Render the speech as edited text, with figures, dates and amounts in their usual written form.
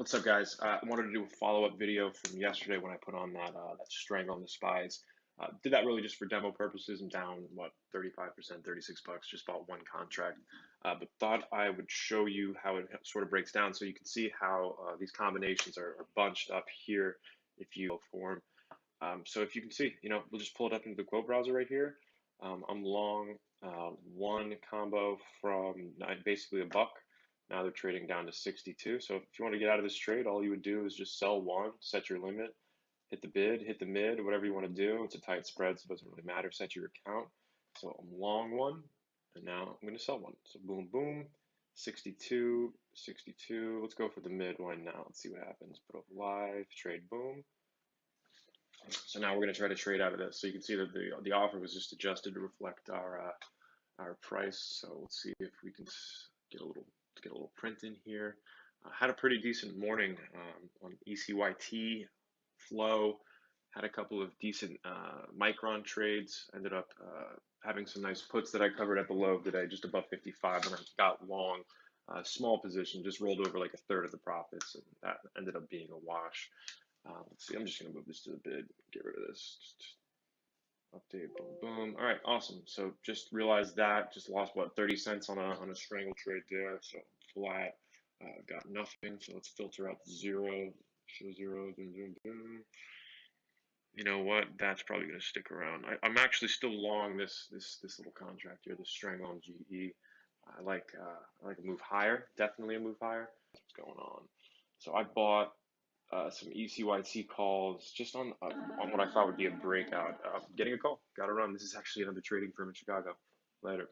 What's up, guys? I wanted to do a follow-up video from yesterday when I put on that strangle on the spies. Did that really just for demo purposes. I'm down what 35%, $36. Just bought one contract, but thought I would show you how it sort of breaks down, so you can see how these combinations are bunched up here if you form. So if you can see, we'll just pull it up into the quote browser right here. I'm long one combo from basically a buck. Now they're trading down to 62. So if you want to get out of this trade, all you would do is just sell one, set your limit, hit the bid, hit the mid, whatever you want to do. It's a tight spread, so it doesn't really matter. Set your account. So I'm long one, and now I'm going to sell one. So boom, boom, 62, 62. Let's go for the mid one now. Let's see what happens. Put up live, trade, boom. So now we're going to try to trade out of this. So you can see that the offer was just adjusted to reflect our price. So let's see if we can get a little print in here. Had a pretty decent morning on ECYT flow. Had a couple of decent micron trades. Ended up having some nice puts that I covered at the low today, just above 55, and I got long. Small position, just rolled over like a third of the profits, and that ended up being a wash. Let's see, I'm just going to move this to the bid, get rid of this. Just update, boom, boom. All right, awesome. So just realized that, just lost what, 30 cents on a strangle trade there. So flat, got nothing. So let's filter out the zero, show zero, boom, boom, boom. You know what? That's probably going to stick around. I'm actually still long this little contract here, this strangle on GE. I like a move higher, definitely a move higher. What's going on? So I bought some ECYT calls just on what I thought would be a breakout. Getting a call, got to run. This is actually another trading firm in Chicago. Later.